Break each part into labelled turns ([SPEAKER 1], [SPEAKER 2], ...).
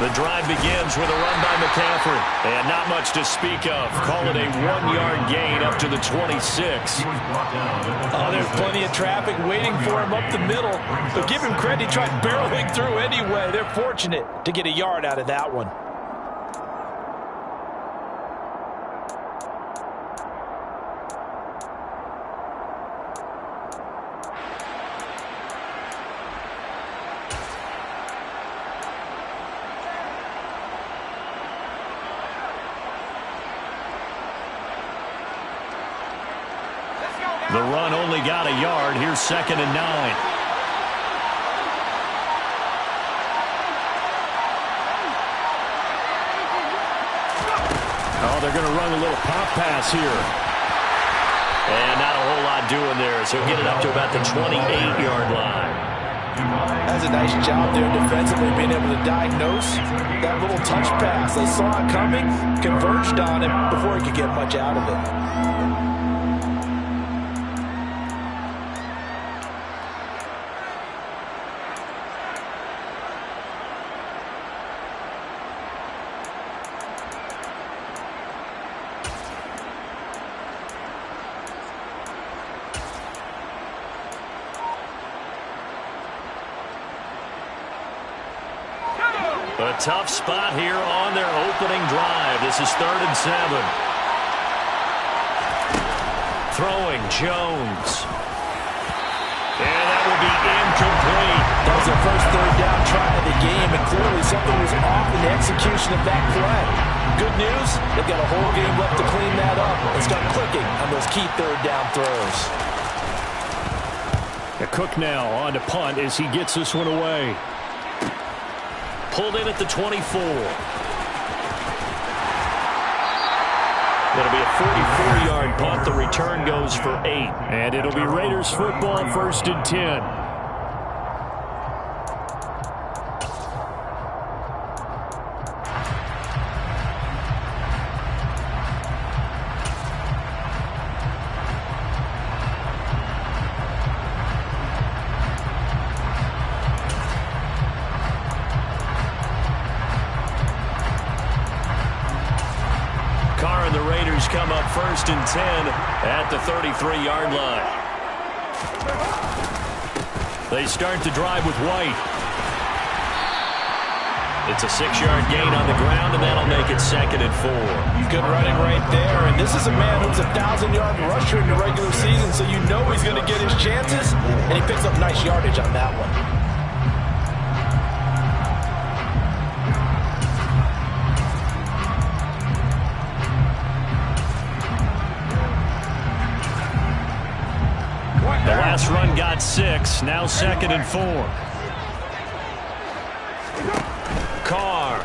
[SPEAKER 1] The drive begins with a run by McCaffrey. And not much to speak of. Call it a 1-yard gain up to the 26.
[SPEAKER 2] Oh, there's plenty of traffic waiting for him up the middle. But give him credit, he tried barreling through anyway. They're fortunate to get a yard out of that one.
[SPEAKER 1] The run only got a yard. Here's 2nd and 9. Oh, they're going to run a little pop pass here. And not a whole lot doing there. So get it up to about the 28-yard line.
[SPEAKER 2] That's a nice job there defensively, being able to diagnose that little touch pass. They saw it coming, converged on it before he could get much out of it.
[SPEAKER 1] A tough spot here on their opening drive. This is 3rd and 7. Throwing Jones. And that will be incomplete.
[SPEAKER 2] That was their first 3rd down try of the game, and clearly something was off in the execution of that play. Good news, they've got a whole game left to clean that up and start clicking on those key 3rd down throws.
[SPEAKER 1] Cook now on to punt as he gets this one away. Pulled in at the 24. It'll be a 44-yard punt. The return goes for 8. And it'll be Raiders football, 1st and 10. Come up 1st and 10 at the 33-yard line. They start the drive with White. It's a 6-yard gain on the ground, and that'll make it 2nd and 4.
[SPEAKER 2] Good running right there, and this is a man who's a 1,000-yard rusher in the regular season, so you know he's going to get his chances, and he picks up nice yardage on that one.
[SPEAKER 1] The last run got 6. Now 2nd and 4. Carr.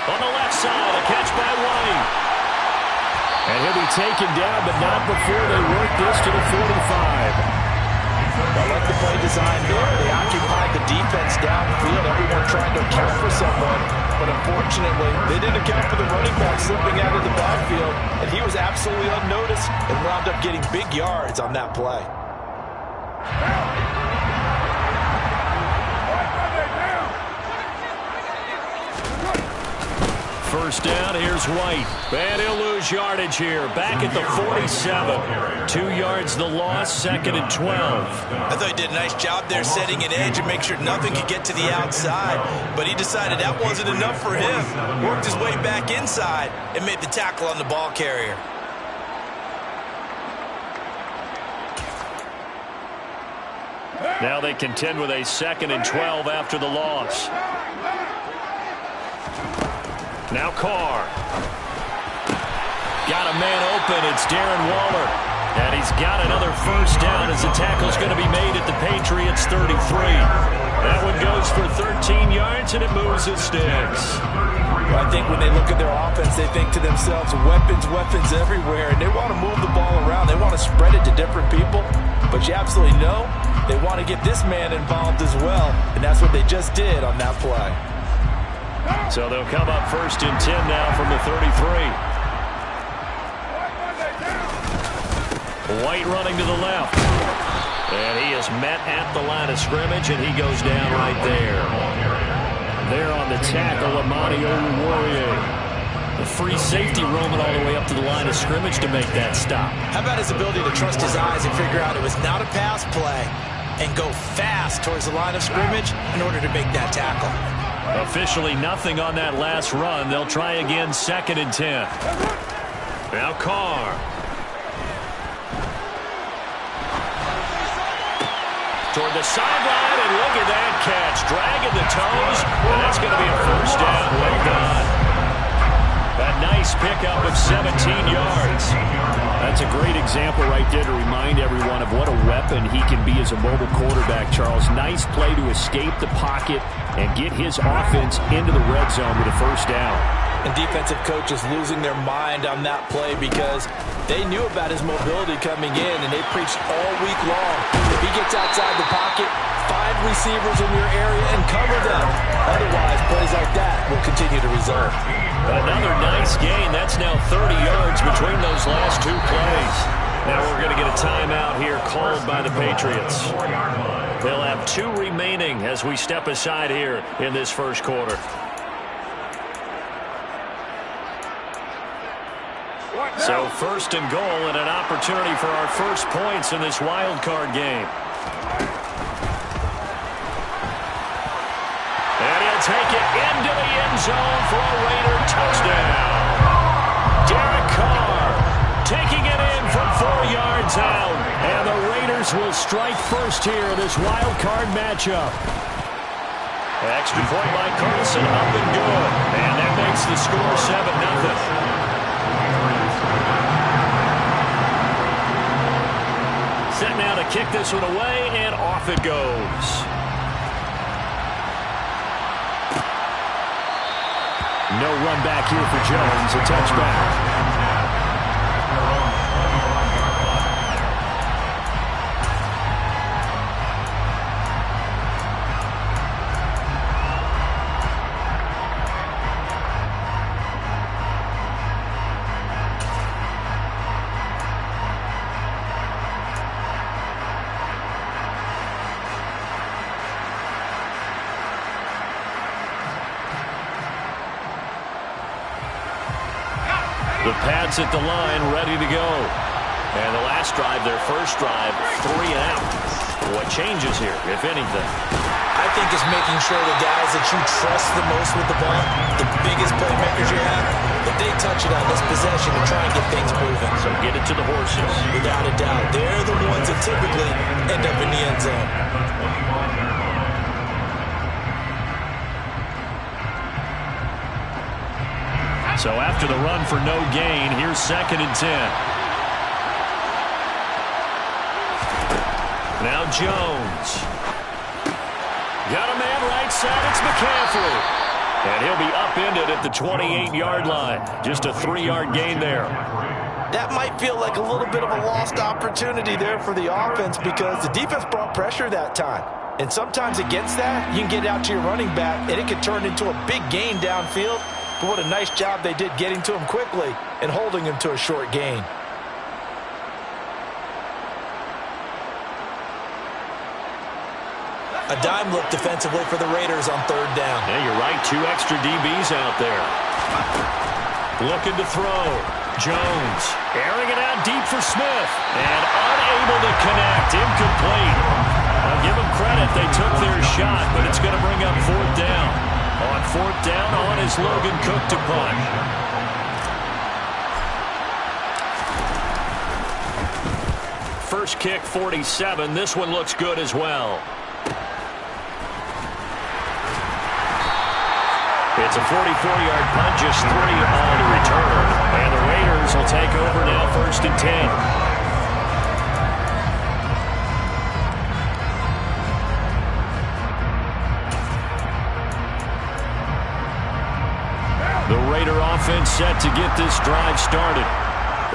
[SPEAKER 1] On the left side, a catch by White. And he'll be taken down, but not before they work this to the 45.
[SPEAKER 2] I like the play design there. They occupied the defense downfield. Everyone trying to account for someone. But unfortunately, they didn't account for the running back slipping out of the backfield. And he was absolutely unnoticed and wound up getting big yards on that play.
[SPEAKER 1] 1st down, here's White. And he'll lose yardage here. Back at the 47. 2 yards the loss, 2nd and 12.
[SPEAKER 3] I thought he did a nice job there setting an edge and make sure nothing could get to the outside. But he decided that wasn't enough for him. Worked his way back inside and made the tackle on the ball carrier.
[SPEAKER 1] Now they contend with a 2nd and 12 after the loss. Now Carr. Got a man open. It's Darren Waller. And he's got another 1st down as the tackle's going to be made at the Patriots 33. That one goes for 13 yards, and it moves his sticks.
[SPEAKER 2] Well, I think when they look at their offense, they think to themselves, weapons, weapons everywhere. And they want to move the ball around. They want to spread it to different people. But you absolutely know they want to get this man involved as well. And that's what they just did on that play.
[SPEAKER 1] So they'll come up 1st and 10 now from the 33. White running to the left. And he is met at the line of scrimmage, and he goes down right there. There on the tackle, Amani Oruwariye. The free safety roaming all the way up to the line of scrimmage to make that stop.
[SPEAKER 3] How about his ability to trust his eyes and figure out it was not a pass play and go fast towards the line of scrimmage in order to make that tackle.
[SPEAKER 1] Officially nothing on that last run. They'll try again, 2nd and 10. Now Carr. Toward the sideline, and look at that catch. Dragging the toes, and that's going to be a first down. Well done. A nice pickup of 17 yards. That's a great example right there to remind everyone of what a weapon he can be as a mobile quarterback, Charles. Nice play to escape the pocket and get his offense into the red zone with a first down.
[SPEAKER 2] And defensive coaches losing their mind on that play because they knew about his mobility coming in, and they preached all week long. If he gets outside the pocket, 5 receivers in your area and cover them. Otherwise, plays like that will continue to result.
[SPEAKER 1] Another nice gain. That's now 30 yards between those last 2 plays. Now we're going to get a timeout here called by the Patriots. They'll have 2 remaining as we step aside here in this first quarter. So 1st and goal, and an opportunity for our first points in this wild card game. And he'll take it into the end zone for a Raider touchdown. Derek Carr taking it in from 4 yards out. And the Raiders will strike first here in this wild card matchup. Extra point by Carlson, up and good. And that makes the score 7-0. Set now to kick this one away, and off it goes. No run back here for Jones. A touchback. The Pats at the line, ready to go. And the last drive, their first drive, 3 and out. What changes here, if anything?
[SPEAKER 3] I think it's making sure the guys that you trust the most with the ball, the biggest playmakers you have, that they touch it on this possession to try and get things moving.
[SPEAKER 1] So get it to the horses.
[SPEAKER 3] Without a doubt. They're the ones that typically end up in the end zone.
[SPEAKER 1] So after the run for no gain, here's 2nd and 10. Now Jones. Got a man right side. It's McCaffrey. And he'll be upended at the 28-yard line. Just a 3-yard gain there.
[SPEAKER 2] That might feel like a little bit of a lost opportunity there for the offense because the defense brought pressure that time. And sometimes against that, you can get out to your running back, and it can turn into a big gain downfield. But what a nice job they did getting to him quickly and holding him to a short gain.
[SPEAKER 3] A dime look defensively for the Raiders on 3rd down.
[SPEAKER 1] Yeah, you're right. 2 extra DBs out there. Looking to throw. Jones airing it out deep for Smith. And unable to connect. Incomplete. I'll give them credit. They took their shot, but it's going to bring up 4th down. On 4th down, on is Logan Cook to punt. First kick, 47. This one looks good as well. It's a 44-yard punt, just 3 all to return. And the Raiders will take over now, 1st and 10. The Raider offense set to get this drive started.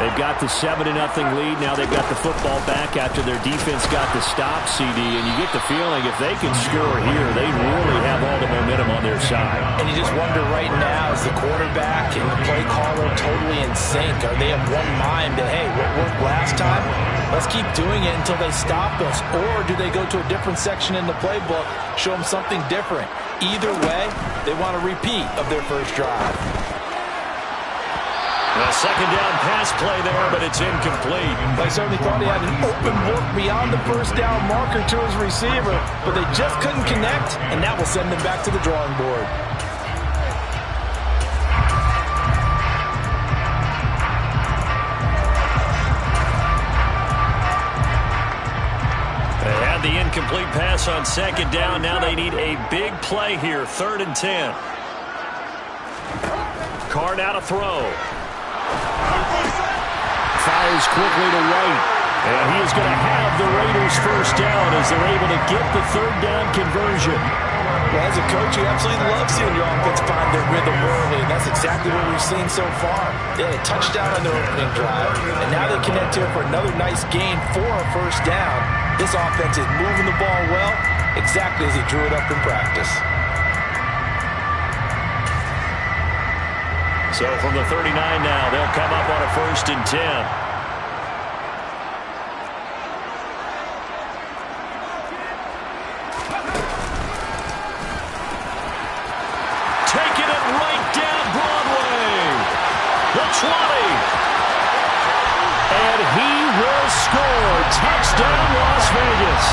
[SPEAKER 1] They've got the 7-0 lead. Now they've got the football back after their defense got the stop, CD. And you get the feeling if they can score here, they really have all the momentum on their side.
[SPEAKER 2] And you just wonder right now, is the quarterback and the play caller totally in sync? Are they of one mind that, hey, what worked last time, Let's keep doing it until they stop us. Or do they go to a different section in the playbook, show them something different? Either way, they want a repeat of their first drive.
[SPEAKER 1] A second down pass play there, but it's incomplete.
[SPEAKER 2] They certainly thought he had an open look beyond the first down marker to his receiver, but they just couldn't connect, and that will send them back to the drawing board.
[SPEAKER 1] They had the incomplete pass on second down. Now they need a big play here, 3rd and 10. Card out to throw. Fires quickly to right. And he is going to have the Raiders first down as they're able to get the 3rd down conversion.
[SPEAKER 2] Well, as a coach, you absolutely love seeing your offense find their rhythm early, and that's exactly what we've seen so far. They had a touchdown on their opening drive, and now they connect here for another nice gain for a first down. This offense is moving the ball well, exactly as he drew it up in practice.
[SPEAKER 1] So from the 39 now, they'll come up on a 1st and 10. Taking it right down Broadway. The 20. And he will score. Touchdown, Las Vegas.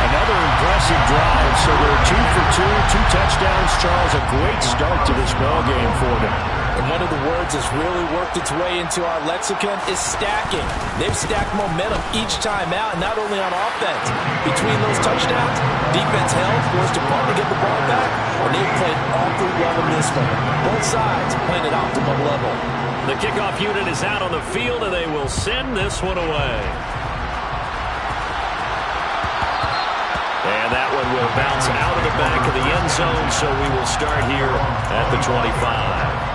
[SPEAKER 1] Another impressive drive. So they're 2 for 2, 2 touchdowns. Charles, a great start to this ballgame for them.
[SPEAKER 2] And one of the words that's really worked its way into our lexicon is stacking. They've stacked momentum each time out, and not only on offense. Between those touchdowns, defense held, forced opponent to get the ball back, and they've played awfully well in this one. Both sides playing at optimum level.
[SPEAKER 1] The kickoff unit is out on the field, and they will send this one away. And that one will bounce out of the back of the end zone, so we will start here at the 25.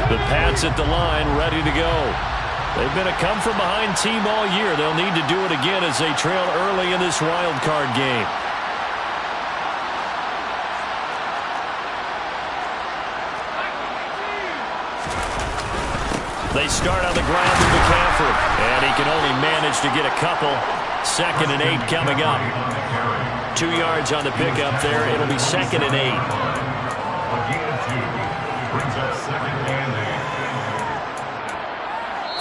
[SPEAKER 1] The Pats at the line, ready to go. They've been a come-from-behind team all year. They'll need to do it again as they trail early in this wild card game. They start on the ground with McCaffrey, and he can only manage to get a couple. 2nd and 8 coming up. 2 yards on the pickup there. It'll be 2nd and 8.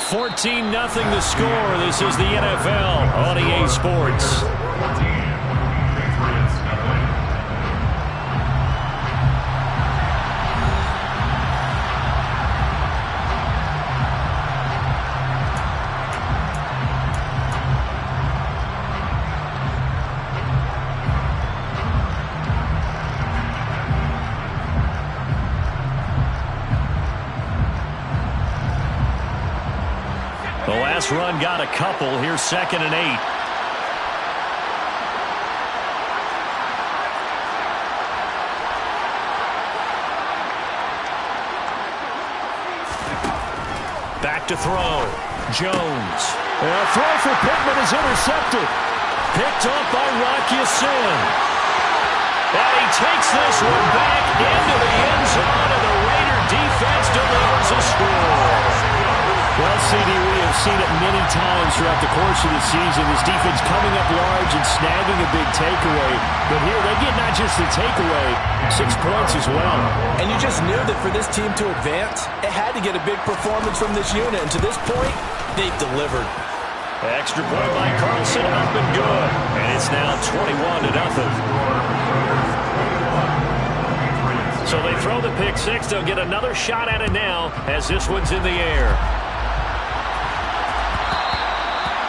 [SPEAKER 1] 14-0 the score. This is the NFL on EA Sports. The last run got a couple. Here's 2nd and 8. Back to throw. Jones. And a throw for Pittman is intercepted. Picked up by Rocky Sin. And he takes this one back into the end zone, and the Raider defense delivers a score. Well, CD, we have seen it many times throughout the course of the season. This defense coming up large and snagging a big takeaway. But here, they get not just the takeaway, 6 points as well.
[SPEAKER 2] And you just knew that for this team to advance, it had to get a big performance from this unit. And to this point, they've delivered.
[SPEAKER 1] Extra point by Carlson, up and good. And it's now 21-0. So they throw the pick six. They'll get another shot at it now as this one's in the air.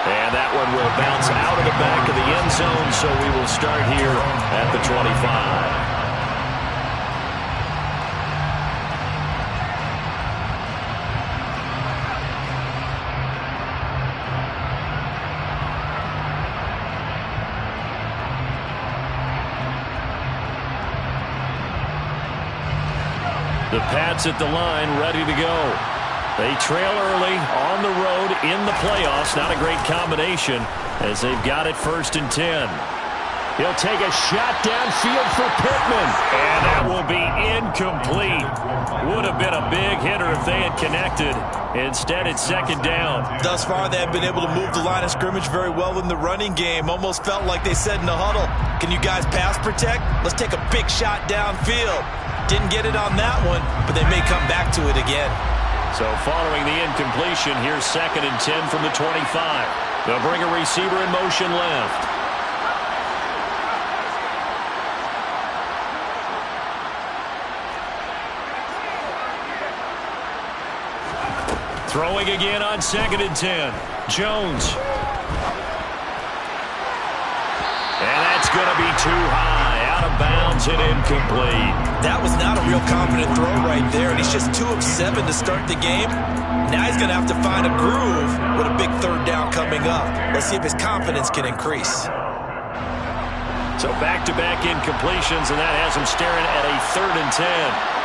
[SPEAKER 1] And that one will bounce out of the back of the end zone, so we will start here at the 25. The Pats at the line, ready to go. They trail early on the road in the playoffs. Not a great combination as they've got it 1st and 10. He'll take a shot downfield for Pittman. And that will be incomplete. Would have been a big hitter if they had connected. Instead, it's 2nd down.
[SPEAKER 3] Thus far, they have been able to move the line of scrimmage very well in the running game. Almost felt like they said in the huddle, can you guys pass protect? Let's take a big shot downfield. Didn't get it on that one, but they may come back to it again.
[SPEAKER 1] So following the incompletion, here's 2nd and 10 from the 25. They'll bring a receiver in motion left. Throwing again on 2nd and 10. Jones. And that's going to be too high. Out of bounds and incomplete.
[SPEAKER 3] That was not a real confident throw right there, and he's just 2 of 7 to start the game. Now he's going to have to find a groove with a big 3rd down coming up. Let's see if his confidence can increase.
[SPEAKER 1] So back-to-back incompletions, and that has him staring at a 3rd and 10.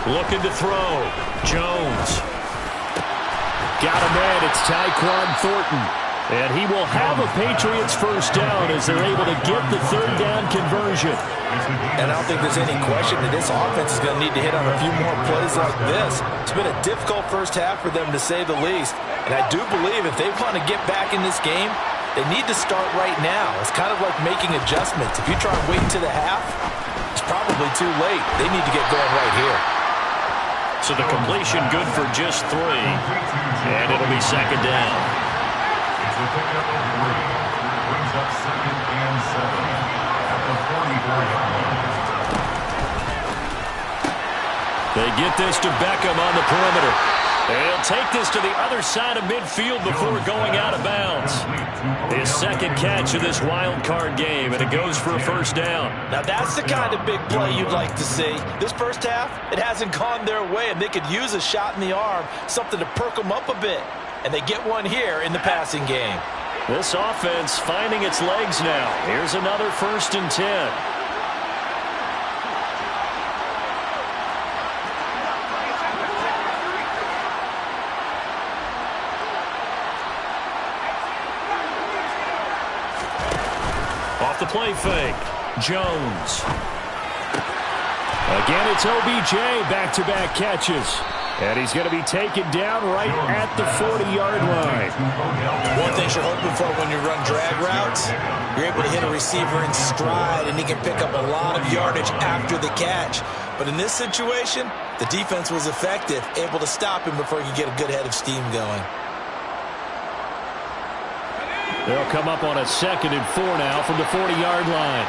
[SPEAKER 1] Looking to throw. Jones. Got him in. It's Tyquan Thornton. And he will have a Patriots 1st down as they're able to get the 3rd down conversion.
[SPEAKER 2] And I don't think there's any question that this offense is going to need to hit on a few more plays like this. It's been a difficult first half for them, to say the least. And I do believe if they want to get back in this game, they need to start right now. It's kind of like making adjustments. If you try and wait until the half, it's probably too late. They need to get going right here.
[SPEAKER 1] So the completion good for just 3. And it'll be 2nd down.
[SPEAKER 4] It's a pickup of 3. Brings up 2nd and 7 at the 44-yard line.
[SPEAKER 1] They get this to Beckham on the perimeter. They'll take this to the other side of midfield before going out of bounds. His 2nd catch of this wild card game, and it goes for a 1st down.
[SPEAKER 2] Now that's the kind of big play you'd like to see. This first half, it hasn't gone their way, and they could use a shot in the arm, something to perk them up a bit. And they get one here in the passing game.
[SPEAKER 1] This offense finding its legs now. Here's another 1st and 10. Off the play fake. Jones. Again, it's OBJ, back-to-back catches. And he's going to be taken down right at the 40-yard line.
[SPEAKER 3] One thing you're hoping for when you run drag routes, you're able to hit a receiver in stride, and he can pick up a lot of yardage after the catch. But in this situation, the defense was effective, able to stop him before he could get a good head of steam going.
[SPEAKER 1] They'll come up on a 2nd and 4 now from the 40-yard line.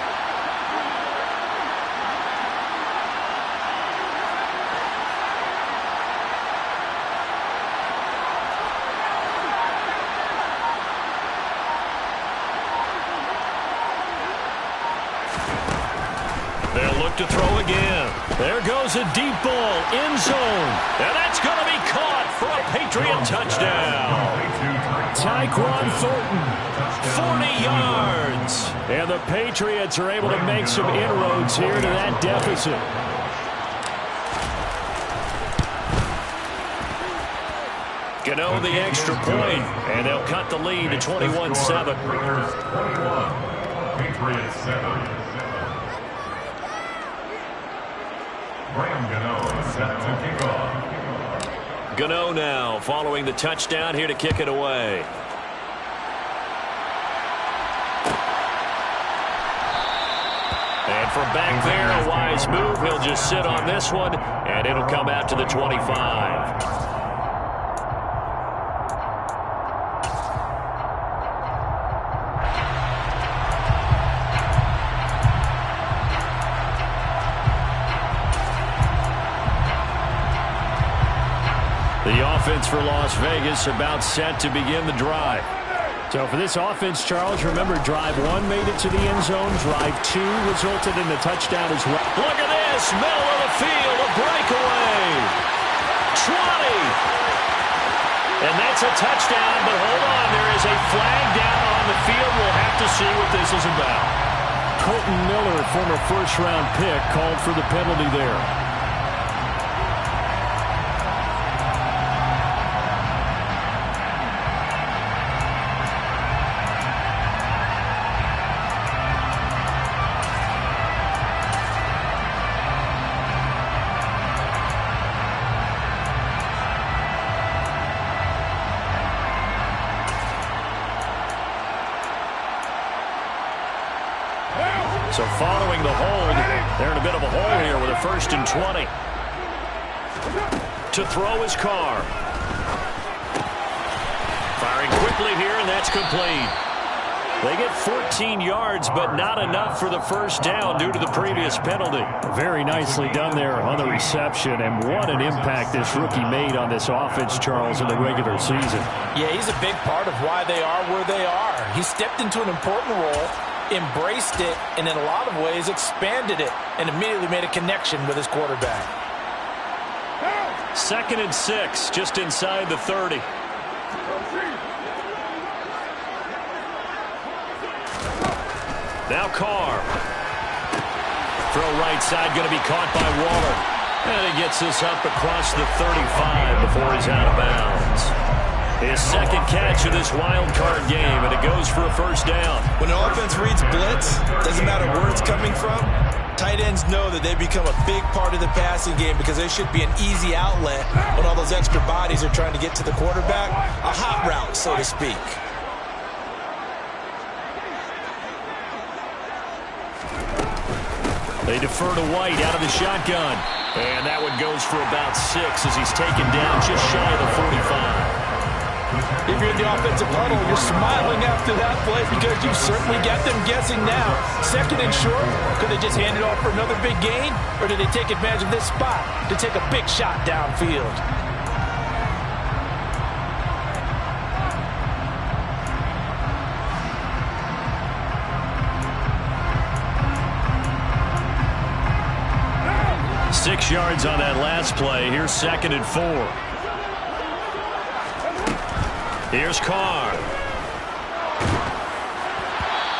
[SPEAKER 1] They'll look to throw again. There goes a deep ball, end zone. And that's going to be caught for a Patriot touchdown. Tyquan Thornton, 40 yards. And the Patriots are able to make some inroads here to that deficit. Gano the extra point, and they'll cut the lead to 21-7.
[SPEAKER 4] Patriots 7. Gano set to kick off.
[SPEAKER 1] Gano now following the touchdown here to kick it away. And from back there, a wise move. He'll just sit on this one, and it'll come out to the 25. The offense for Las Vegas about set to begin the drive. So for this offense, Charles, remember drive 1 made it to the end zone. Drive 2 resulted in a touchdown as well. Look at this, middle of the field, a breakaway. 20, And that's a touchdown, but hold on, there is a flag down on the field. We'll have to see what this is about. Colton Miller, former first-round pick, called for the penalty there. So following the hold, they're in a bit of a hole here with a 1st and 20. To throw his Carr. Firing quickly here, and that's complete. They get 14 yards, but not enough for the first down due to the previous penalty. Very nicely done there on the reception, and what an impact this rookie made on this offense, Charles, in the regular season.
[SPEAKER 2] Yeah, he's a big part of why they are where they are. He stepped into an important role, embraced it, and in a lot of ways expanded it, and immediately made a connection with his quarterback.
[SPEAKER 1] 2nd and 6, just inside the 30. Now Carr. Throw right side, going to be caught by Waller. And he gets this up across the 35 before he's out of bounds. His 2nd catch of this wild card game, and it goes for a first down.
[SPEAKER 3] When the offense reads blitz, doesn't matter where it's coming from, tight ends know that they become a big part of the passing game because they should be an easy outlet when all those extra bodies are trying to get to the quarterback. A hot route, so to speak.
[SPEAKER 1] They defer to White out of the shotgun. And that one goes for about 6 as he's taken down just shy of the 45.
[SPEAKER 2] If you're in the offensive huddle, you're smiling after that play because you've certainly got them guessing now. 2nd and short, could they just hand it off for another big gain? Or did they take advantage of this spot to take a big shot downfield?
[SPEAKER 1] Six yards on that last play. Here's 2nd and 4. Here's Carr.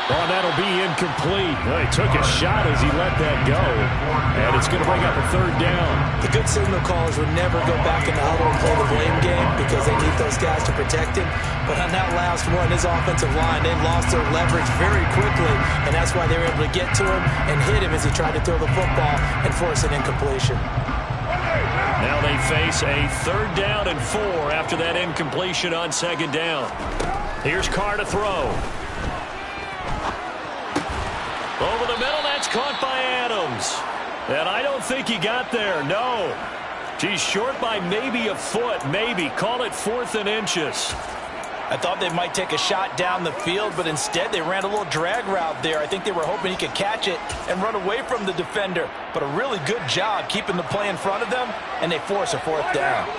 [SPEAKER 1] Oh, that'll be incomplete. Well, he took a shot as he let that go. And it's going to bring up a 3rd down.
[SPEAKER 3] The good signal callers would never go back in the huddle and play the blame game because they need those guys to protect him. But on that last one, his offensive line, they lost their leverage very quickly. And that's why they were able to get to him and hit him as he tried to throw the football and force an incompletion.
[SPEAKER 1] Now they face a 3rd down and 4 after that incompletion on 2nd down. Here's Carr to throw. Over the middle, that's caught by Adams. And I don't think he got there, no. He's short by maybe a foot, maybe. Call it 4th and inches.
[SPEAKER 2] I thought they might take a shot down the field, but instead they ran a little drag route there. I think they were hoping he could catch it and run away from the defender. But a really good job keeping the play in front of them, and they force a 4th down.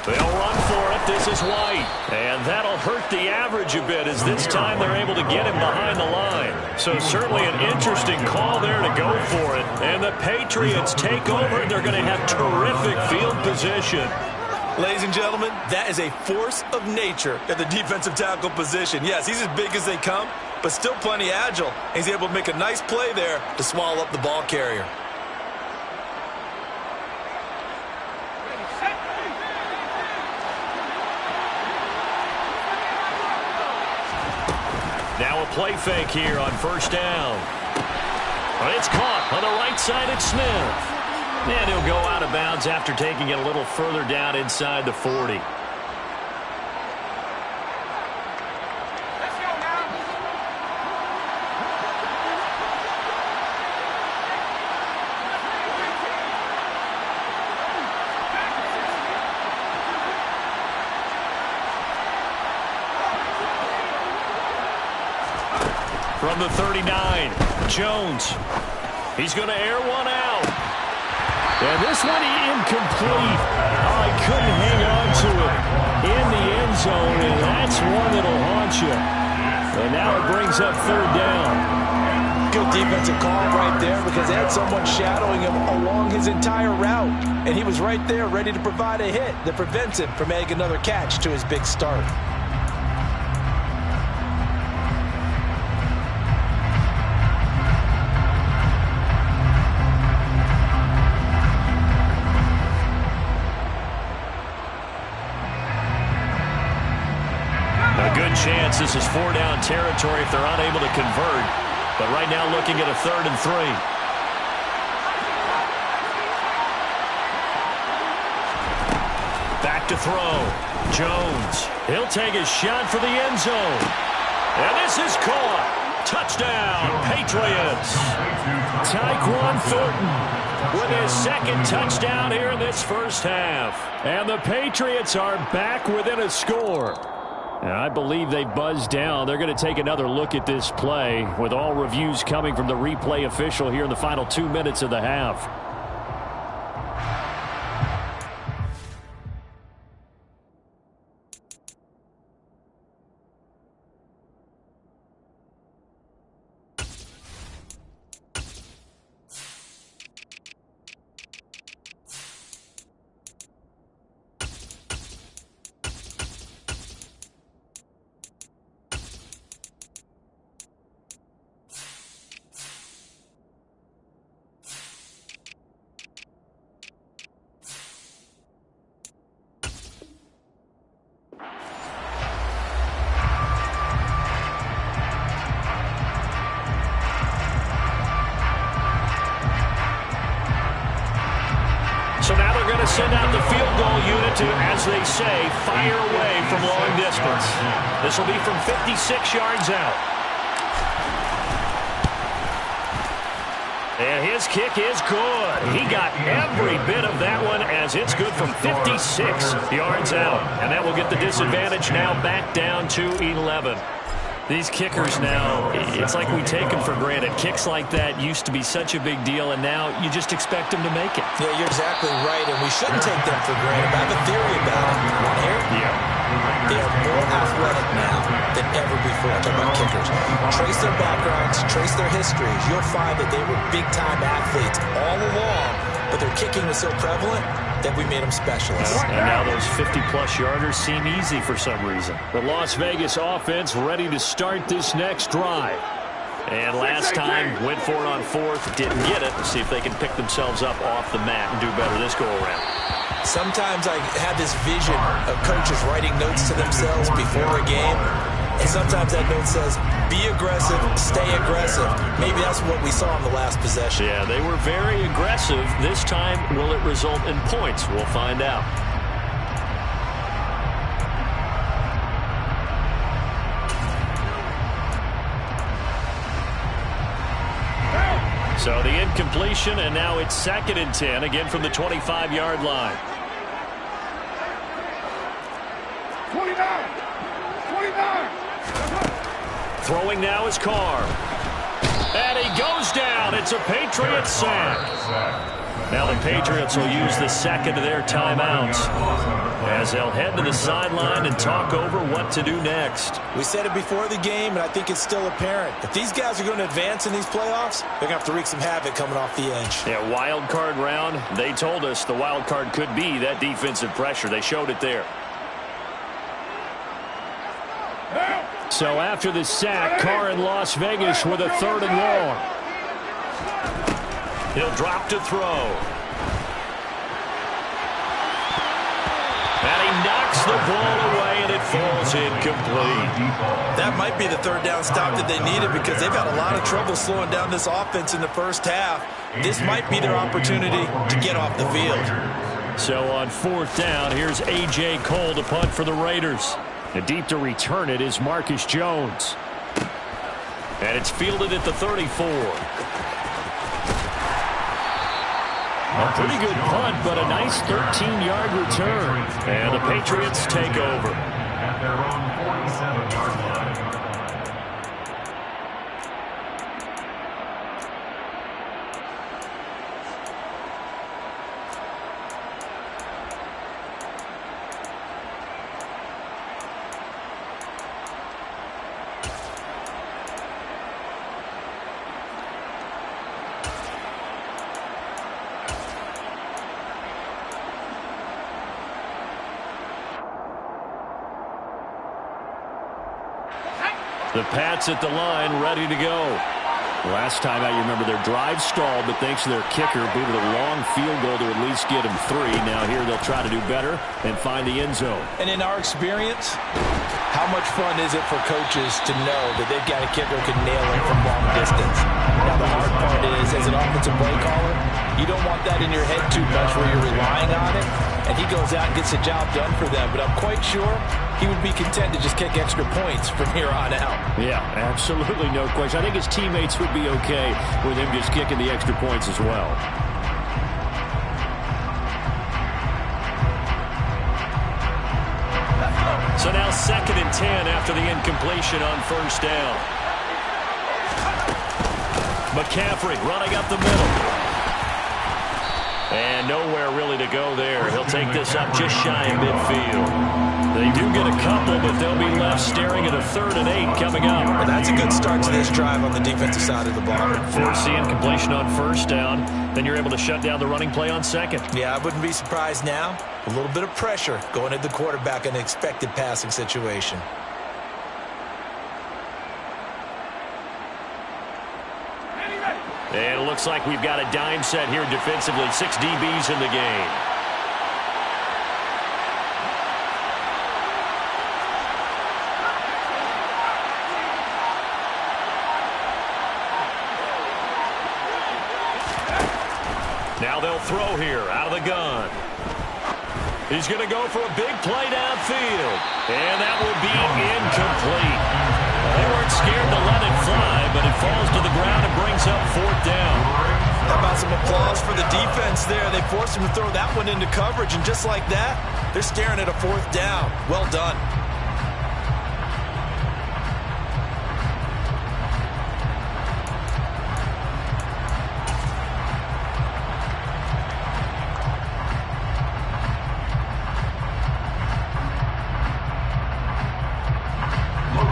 [SPEAKER 1] They'll run for it. This is White. And that'll hurt the average a bit as this time they're able to get him behind the line. So certainly an interesting call there to go for it. And the Patriots take over. They're going to have terrific field position.
[SPEAKER 3] Ladies and gentlemen, that is a force of nature at the defensive tackle position. Yes, he's as big as they come, but still plenty agile. He's able to make a nice play there to swallow up the ball carrier.
[SPEAKER 1] Now a play fake here on 1st down. It's caught on the right side. It's Smith. And he'll go out of bounds after taking it a little further down inside the 40. From the 39, Jones. He's going to air one out. And this one incomplete. Oh, he couldn't hang on to it in the end zone, and that's one that'll haunt you. And now it brings up third down.
[SPEAKER 2] Good defensive call right there because they had someone shadowing him along his entire route. And he was right there ready to provide a hit that prevents him from making another catch to his big start.
[SPEAKER 1] A good chance this is 4-down territory if they're unable to convert. But right now looking at a 3rd and 3. Back to throw. Jones. He'll take a shot for the end zone. And this is caught. Touchdown, Patriots. Tyquan Thornton with his 2nd touchdown here in this first half. And the Patriots are back within a score. And I believe they buzzed down. They're going to take another look at this play with all reviews coming from the replay official here in the final 2 minutes of the half. So now they're going to send out the field goal unit to, as they say, fire away from long distance. This will be from 56 yards out. And his kick is good. He got every bit of that one as it's good from 56 yards out. And that will get the disadvantage now back down to 11. These kickers now, it's like we take them for granted. Kicks like that used to be such a big deal, and now you just expect them to make it.
[SPEAKER 3] Yeah, you're exactly right, and we shouldn't take them for granted. But I have a theory about it. You want to hear it?
[SPEAKER 1] Yeah.
[SPEAKER 3] They are more athletic now than ever before. I'm talking about kickers. Trace their backgrounds, trace their histories. You'll find that they were big-time athletes all along, but their kicking was so prevalent that we made them specialists.
[SPEAKER 1] And now those 50-plus yarders seem easy for some reason. The Las Vegas offense ready to start this next drive. And last time, went for it on 4th, didn't get it. See if they can pick themselves up off the mat and do better this go-around.
[SPEAKER 3] Sometimes I have this vision of coaches writing notes to themselves before a game. And sometimes that note says, be aggressive, stay aggressive. Maybe that's what we saw in the last possession.
[SPEAKER 1] Yeah, they were very aggressive. This time, will it result in points? We'll find out. So the incompletion, and now it's 2nd and 10, again from the 25-yard line.
[SPEAKER 4] 29.
[SPEAKER 1] Throwing now is Carr. And he goes down. It's a Patriots sack. Now the Patriots will use the 2nd of their timeouts as they'll head to the sideline and talk over what to do next.
[SPEAKER 3] We said it before the game, and I think it's still apparent. If these guys are going to advance in these playoffs, they're going to have to wreak some havoc coming off the edge.
[SPEAKER 1] Yeah, wild card round. They told us the wild card could be that defensive pressure. They showed it there. So after the sack, Carr in Las Vegas with a 3rd and long. He'll drop to throw. And he knocks the ball away, and it falls incomplete.
[SPEAKER 2] That might be the 3rd down stop that they needed because they've had a lot of trouble slowing down this offense in the first half. This might be their opportunity to get off the field.
[SPEAKER 1] So on 4th down, here's A.J. Cole to punt for the Raiders. And deep to return it is Marcus Jones. And it's fielded at the 34. A pretty good punt, but a nice 13-yard return. And the Patriots take over.
[SPEAKER 4] At their own 47-yard line.
[SPEAKER 1] The Pats at the line, ready to go.
[SPEAKER 5] Last time out, you remember their drive stalled, but thanks to their kicker, booted a long field goal to at least get them 3. Now here they'll try to do better and find the end zone.
[SPEAKER 2] And in our experience, how much fun is it for coaches to know that they've got a kicker who can nail it from long distance? Now the hard part is, as an offensive play caller, you don't want that in your head too much where you're relying on it, and he goes out and gets the job done for them. But I'm quite sure he would be content to just kick extra points from here on out.
[SPEAKER 5] Yeah, absolutely no question. I think his teammates would be okay with him just kicking the extra points as well.
[SPEAKER 1] So now 2nd and 10 after the incompletion on first down. McCaffrey running up the middle. And nowhere really to go there. He'll take this up just shy of midfield. They do get a couple, but they'll be left staring at a 3rd and 8 coming up.
[SPEAKER 3] And that's a good start to this drive on the defensive side of the ball.
[SPEAKER 1] Force the incompletion on first down. Then you're able to shut down the running play on 2nd.
[SPEAKER 3] Yeah, I wouldn't be surprised now. A little bit of pressure going at the quarterback in an expected passing situation.
[SPEAKER 1] And it looks like we've got a dime set here defensively. 6 DBs in the game. Now they'll throw here out of the gun. He's going to go for a big play downfield. And that will be incomplete. They weren't scared to let it fly, but it falls to the ground and brings up 4th down.
[SPEAKER 2] How about some applause for the defense there? They forced him to throw that one into coverage, and just like that, they're staring at a 4th down. Well done.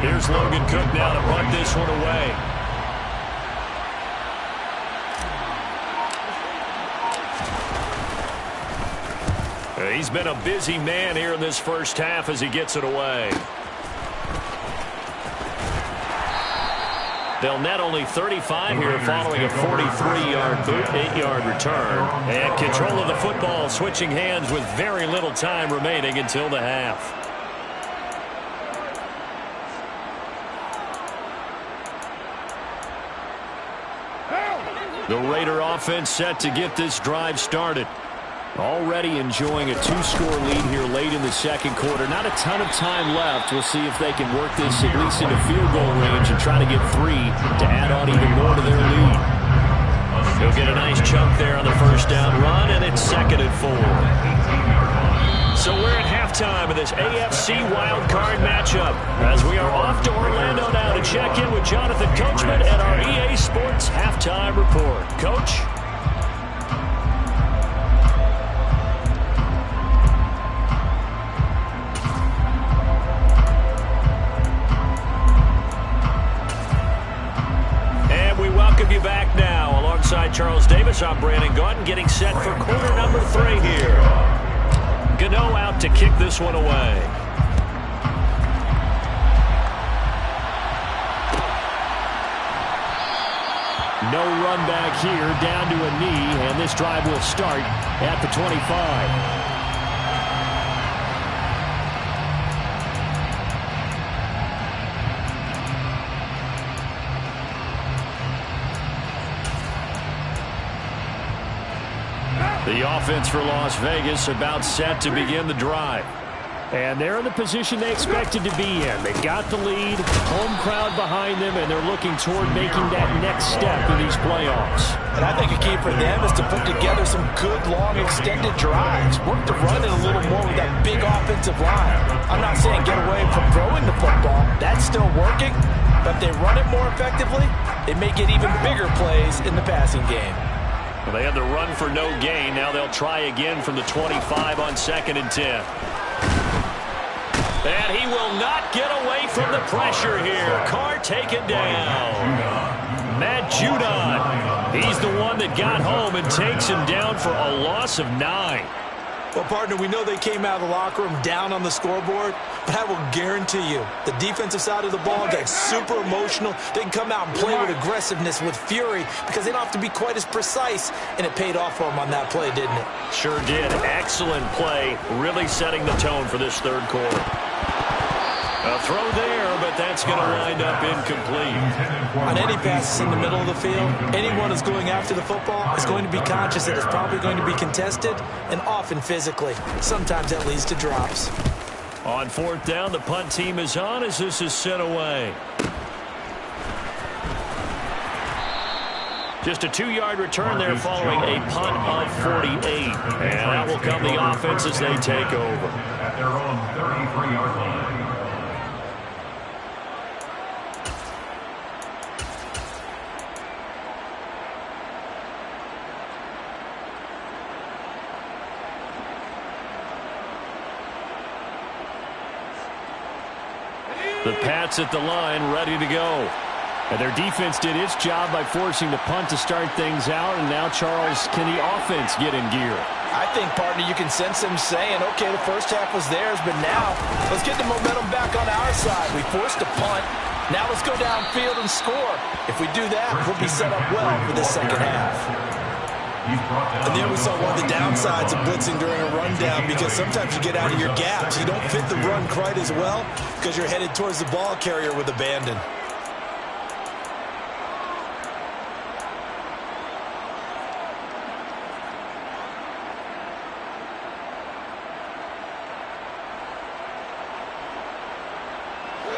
[SPEAKER 1] Here's Logan Cook now to punt this one away. He's been a busy man here in this first half as he gets it away. They'll net only 35 here following a 43-yard 8-yard return. And control of the football switching hands with very little time remaining until the half. The Raider offense set to get this drive started. Already enjoying a 2-score lead here late in the 2nd quarter. Not a ton of time left. We'll see if they can work this at least into field goal range and try to get 3 to add on even more to their lead. He'll get a nice chunk there on the first down run, and it's 2nd and 4. So we're at halftime of this AFC wildcard matchup as we are off to Orlando now to check in with Jonathan Coachman at our EA Sports Halftime Report. Coach? And we welcome you back now. Alongside Charles Davis, I'm Brandon Gaudin, getting set for quarter number 3 here. Gano out to kick this one away.
[SPEAKER 5] No run back here, down to a knee, and this drive will start at the 25.
[SPEAKER 1] The offense for Las Vegas about set to begin the drive.
[SPEAKER 5] And they're in the position they expected to be in. They got the lead, home crowd behind them, and they're looking toward making that next step in these playoffs.
[SPEAKER 2] And I think a key for them is to put together some good, long, extended drives. Work to run it a little more with that big offensive line. I'm not saying get away from throwing the football. That's still working. But if they run it more effectively, they may get even bigger plays in the passing game.
[SPEAKER 1] Well, they had the run for no gain. Now they'll try again from the 25 on 2nd and 10. And he will not get away from the pressure here. Carr taken down. Matt Judon. He's the one that got home and takes him down for a loss of 9.
[SPEAKER 2] Well, partner, we know they came out of the locker room down on the scoreboard.
[SPEAKER 3] but I will guarantee you the defensive side of the ball gets super emotional. They can come out and play with aggressiveness, with fury, because they don't have to be quite as precise, and it paid off for them on that play, didn't it?
[SPEAKER 1] Sure did. Excellent play, really setting the tone for this third quarter. A throw there, but that's going to wind up incomplete.
[SPEAKER 3] On any passes in the middle of the field, anyone who's going after the football is going to be conscious that it's probably going to be contested, and often physically. Sometimes that leads to drops.
[SPEAKER 1] On fourth down, the punt team is on as this is sent away. Just a 2-yard return there following a punt of 48. And that will come the offense as they take over.
[SPEAKER 4] At their own 33-yard line.
[SPEAKER 1] The Pats at the line, ready to go. And their defense did its job by forcing the punt to start things out. And now, Charles, can the offense get in gear?
[SPEAKER 2] I think, partner, you can sense them saying, okay, the first half was theirs, but now let's get the momentum back on our side. We forced a punt. Now let's go downfield and score. If we do that, we'll be set up well for this second half.
[SPEAKER 3] And there we saw one of the downsides of blitzing during a rundown, because sometimes you get out of your gaps. You don't fit the run quite as well because you're headed towards the ball carrier with abandon.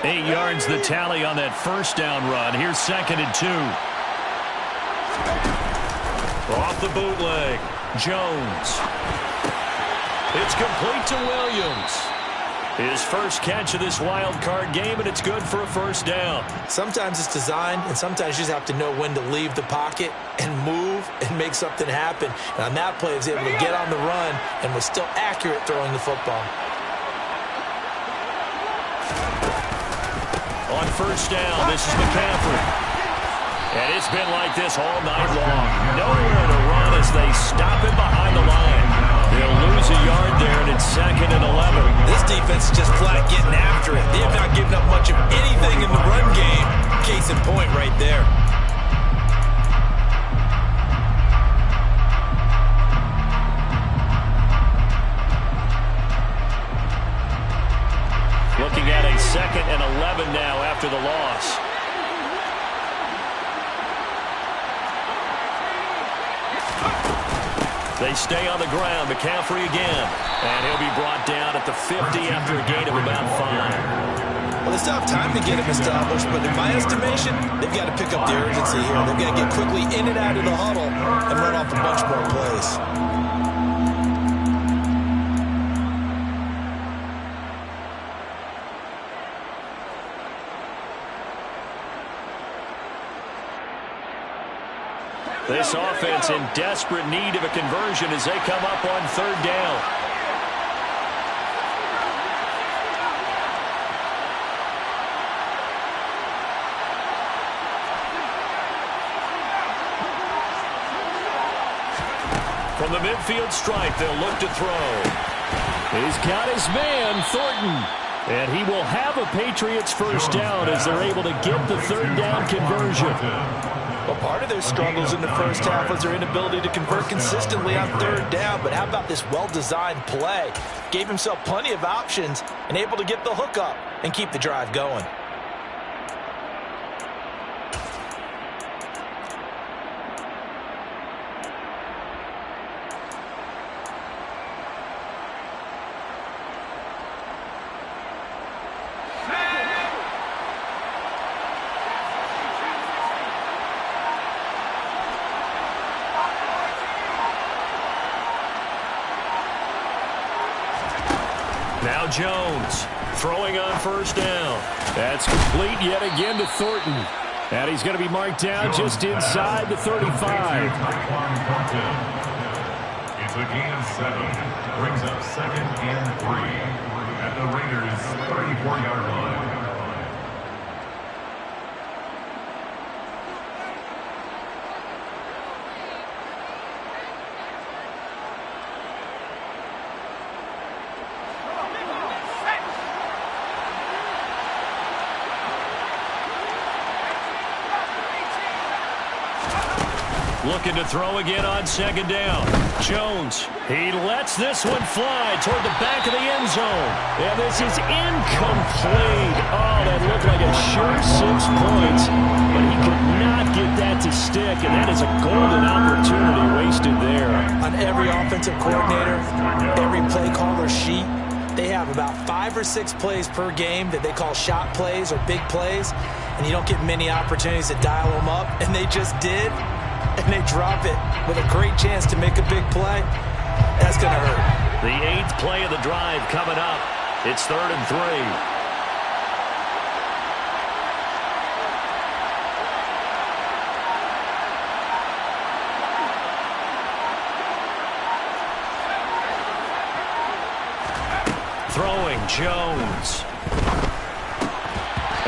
[SPEAKER 1] Eight yards the tally on that first down run. Here's 2nd and 2. Off the bootleg, Jones. It's complete to Williams. His first catch of this wild card game, and it's good for a first down.
[SPEAKER 3] Sometimes it's designed, and sometimes you just have to know when to leave the pocket and move and make something happen. And on that play, he was able to get on the run and was still accurate throwing the football.
[SPEAKER 1] On first down, this is McCaffrey. And it's been like this all night long. Nowhere to run as they stop him behind the line. They'll lose a yard there, and it's 2nd and 11.
[SPEAKER 3] This defense is just flat getting after it. They have not given up much of anything in the run game. Case in point right there.
[SPEAKER 1] Looking at a 2nd and 11 now after the loss. They stay on the ground. McCaffrey again. And he'll be brought down at the 50 after a gain of about 5.
[SPEAKER 3] Well, they still have time to get him established, but in my estimation, they've got to pick up the urgency here. They've got to get quickly in and out of the huddle and run off a bunch more plays.
[SPEAKER 1] This offense in desperate need of a conversion as they come up on 3rd down. From the midfield stripe, they'll look to throw. He's got his man, Thornton. And he will have a Patriots first down as they're able to get the 3rd down conversion.
[SPEAKER 2] Well, part of their struggles in the first half was their inability to convert consistently on 3rd down. But how about this well-designed play? Gave himself plenty of options and able to get the hook up and keep the drive going.
[SPEAKER 1] Now Jones throwing on first down. That's complete yet again to Thornton. And he's going to be marked down just inside the 35.
[SPEAKER 4] It's a gain of 7. Brings up 2nd and 3 at the Raiders' 34-yard line.
[SPEAKER 1] Looking to throw again on second down. Jones, he lets this one fly toward the back of the end zone. And this is incomplete. Oh, that looked like a sure 6 points. But he could not get that to stick, and that is a golden opportunity wasted there.
[SPEAKER 3] On every offensive coordinator, every play caller sheet, they have about 5 or 6 plays per game that they call shot plays or big plays, and you don't get many opportunities to dial them up, and they just did. And they drop it with a great chance to make a big play. That's going to hurt.
[SPEAKER 1] The 8th play of the drive coming up. It's 3rd and 3. Throwing Jones.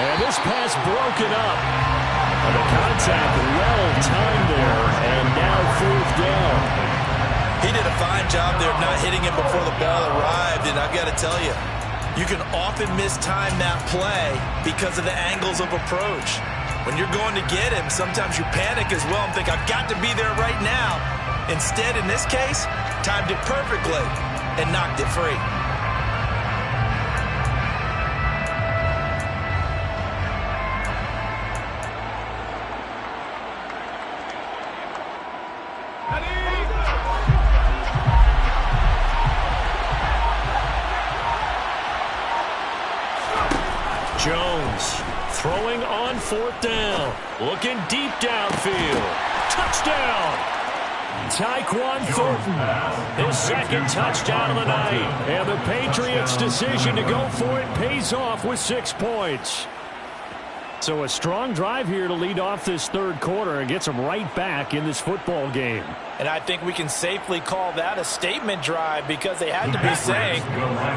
[SPEAKER 1] And this pass broken up. The contact well-timed there, and now 4th down.
[SPEAKER 3] He did a fine job there of not hitting him before the ball arrived, and I've got to tell you, you can often mistime that play because of the angles of approach. When you're going to get him, sometimes you panic as well and think, I've got to be there right now. Instead, in this case, timed it perfectly and knocked it free.
[SPEAKER 1] Jones throwing on 4th down. Looking deep downfield. Touchdown! Tyquan Thornton, his 2nd touchdown of the night. And the Patriots' decision to go for it pays off with 6 points. So a strong drive here to lead off this 3rd quarter and gets them right back in this football game.
[SPEAKER 2] And I think we can safely call that a statement drive because they had to be saying,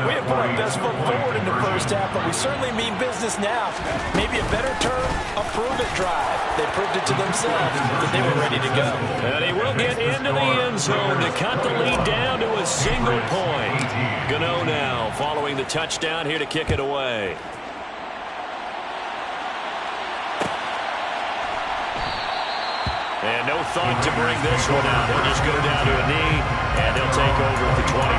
[SPEAKER 2] we have put our best foot forward in the first half, but we certainly mean business now. Maybe a better term, a prove-it drive. They proved it to themselves that they were ready to go.
[SPEAKER 1] And he will get into the end zone to cut the lead down to a single point. Gano now following the touchdown here to kick it away. And no thought to bring this one out. They'll just go down to a knee, and they'll take over at the 25.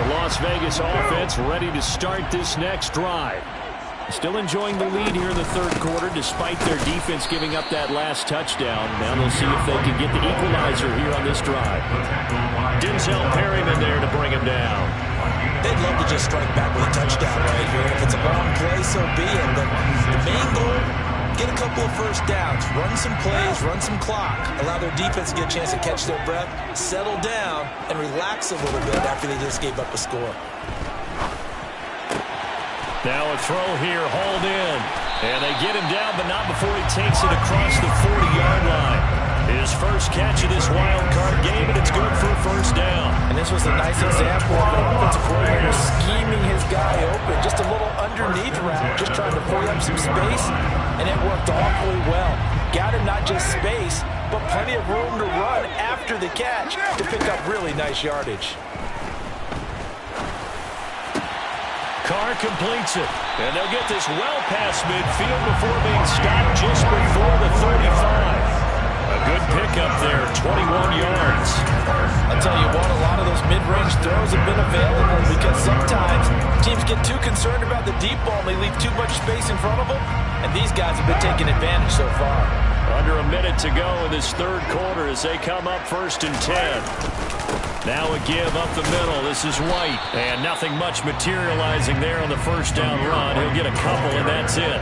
[SPEAKER 1] The Las Vegas offense ready to start this next drive. Still enjoying the lead here in the 3rd quarter despite their defense giving up that last touchdown. Now they'll see if they can get the equalizer here on this drive. Denzel Perryman there to bring him down.
[SPEAKER 3] They'd love to just strike back with a touchdown right here. If it's a long play, so be it. But the main goal, get a couple of first downs, run some plays, run some clock, allow their defense to get a chance to catch their breath, settle down, and relax a little bit after they just gave up a score.
[SPEAKER 1] Now a throw here, hauled in. And they get him down, but not before he takes it across the 40-yard line. His first catch of this wild card game, and it's good for a first down.
[SPEAKER 2] And this was a nice example of an offensive coordinator scheming his guy open. Just a little underneath route, just trying to free up some space, and it worked awfully well. Got him not just space, but plenty of room to run after the catch to pick up really nice yardage.
[SPEAKER 1] Carr completes it, and they'll get this well past midfield before being stopped just before the 35. A good pickup there, 21 yards.
[SPEAKER 2] I'll tell you what, a lot of those mid-range throws have been available because sometimes teams get too concerned about the deep ball and they leave too much space in front of them, and these guys have been taking advantage so far.
[SPEAKER 1] Under a minute to go in this 3rd quarter as they come up 1st and 10. Now a give up the middle. This is White. And nothing much materializing there on the first down run. He'll get a couple, and that's it.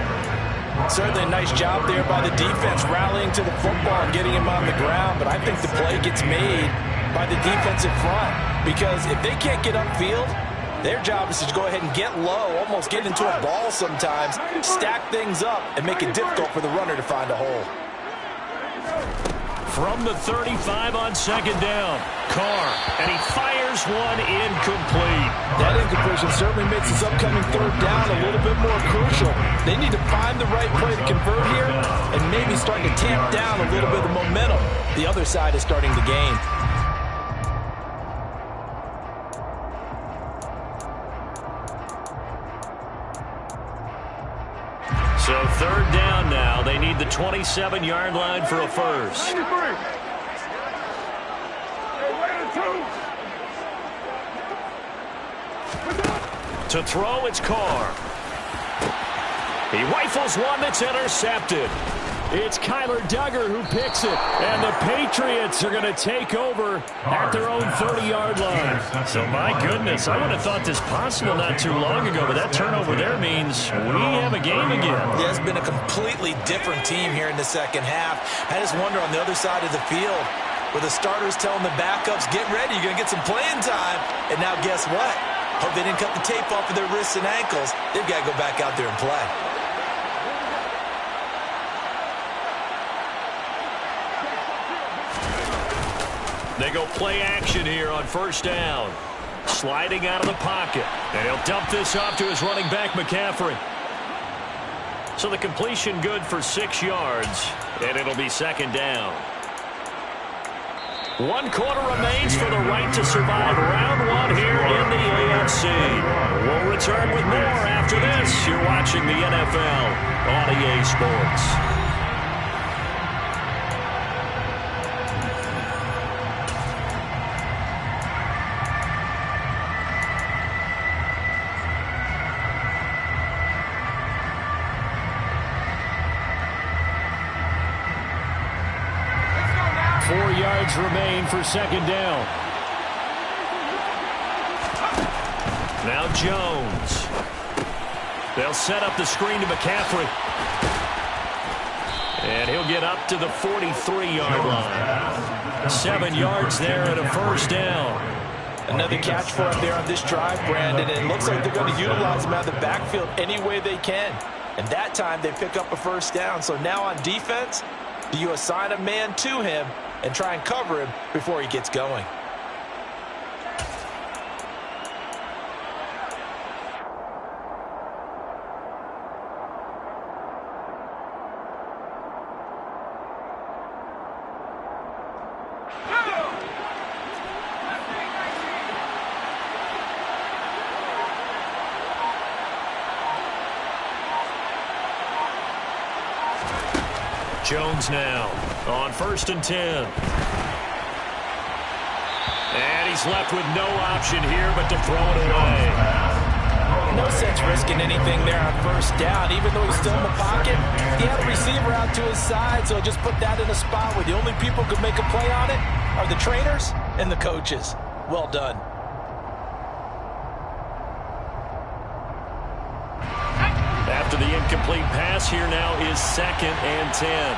[SPEAKER 2] Certainly a nice job there by the defense rallying to the football and getting him on the ground. But I think the play gets made by the defensive front. Because if they can't get upfield, their job is to go ahead and get low, almost get into a ball sometimes, stack things up, and make it difficult for the runner to find a hole.
[SPEAKER 1] From the 35 on second down, Carr, and he fires one incomplete.
[SPEAKER 2] That incompletion certainly makes this upcoming 3rd down a little bit more crucial. They need to find the right play to convert here and maybe start to tamp down a little bit of momentum. The other side is starting to gain.
[SPEAKER 1] So third down now. They need the 27-yard line for a first. To throw, it's Carr. He rifles one that's intercepted. It's Kyler Duggar who picks it. And the Patriots are going to take over at their own 30-yard line. So, my goodness, I would have thought this possible not too long ago, but that turnover there means we have a game again.
[SPEAKER 3] Yeah, it's been a completely different team here in the second half. I just wonder on the other side of the field, where the starters telling the backups, get ready, you're going to get some playing time. And now guess what? Hope they didn't cut the tape off of their wrists and ankles. They've got to go back out there and play.
[SPEAKER 1] They go play action here on first down. Sliding out of the pocket. And he'll dump this off to his running back, McCaffrey. So the completion good for 6 yards. And it'll be second down. 1 quarter remains for the right to survive round 1 here in the AFC. We'll return with more after this. You're watching the NFL on EA Sports. 4 yards remain for second down. Now Jones. They'll set up the screen to McCaffrey. And he'll get up to the 43-yard line. 7 yards there and a first down.
[SPEAKER 2] Another catch for him there on this drive, Brandon. And it looks like they're going to utilize him out of the backfield any way they can. And that time they pick up a first down. So now on defense, do you assign a man to him and try and cover him before he gets going?
[SPEAKER 1] Jones now on 1st and 10. And he's left with no option here but to throw it away.
[SPEAKER 2] No sense risking anything there on first down. Even though he's still in the pocket, he had a receiver out to his side, so just put that in a spot where the only people who could make a play on it are the trainers and the coaches. Well done.
[SPEAKER 1] After the incomplete pass, here now is 2nd and 10.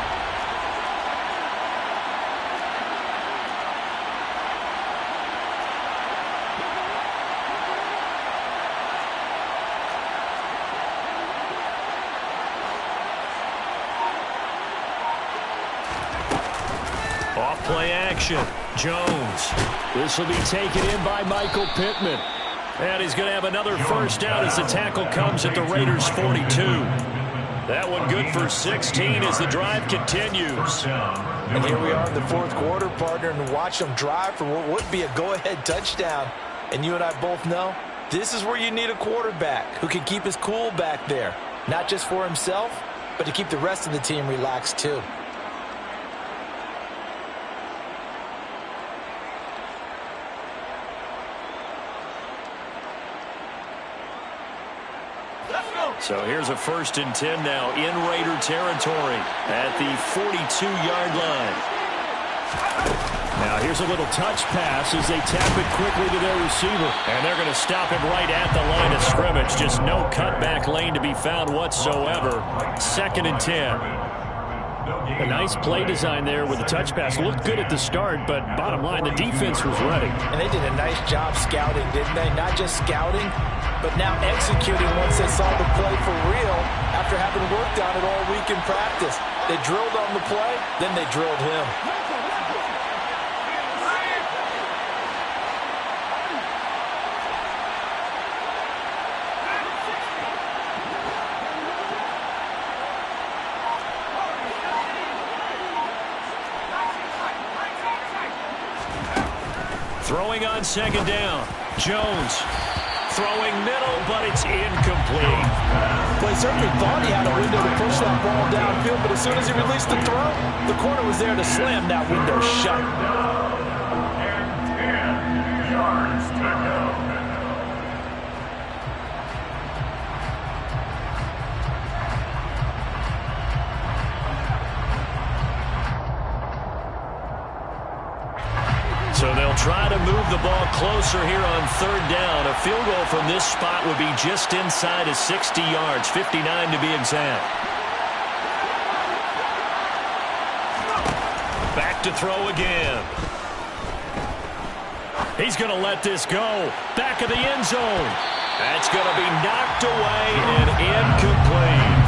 [SPEAKER 1] Off play action. Jones. This will be taken in by Michael Pittman. And he's going to have another first down as the tackle comes at the Raiders' 42. That one good for 16 as the drive continues.
[SPEAKER 2] And here we are in the 4th quarter, partner, and watch them drive for what would be a go-ahead touchdown. And you and I both know this is where you need a quarterback who can keep his cool back there. Not just for himself, but to keep the rest of the team relaxed too.
[SPEAKER 1] So here's a 1st and 10 now in Raider territory at the 42-yard line. Now here's a little touch pass as they tap it quickly to their receiver. And they're going to stop him right at the line of scrimmage. Just no cutback lane to be found whatsoever. 2nd and 10. A nice play design there with the touch pass. Looked good at the start, but bottom line, the defense was ready.
[SPEAKER 2] And they did a nice job scouting, didn't they? Not just scouting, but now executing once they saw the play for real after having worked on it all week in practice. They drilled on the play, then they drilled him.
[SPEAKER 1] Throwing on 2nd down. Jones throwing middle, but it's incomplete.
[SPEAKER 2] Well, he certainly thought he had a window to push that ball downfield, but as soon as he released the throw, the corner was there to slam that window shut.
[SPEAKER 4] And 10 yards to go.
[SPEAKER 1] So they'll try to move the ball closer here on third down. A field goal from this spot would be just inside of 60 yards, 59 to be exact. Back to throw again. He's going to let this go. Back of the end zone. That's going to be knocked away and incomplete.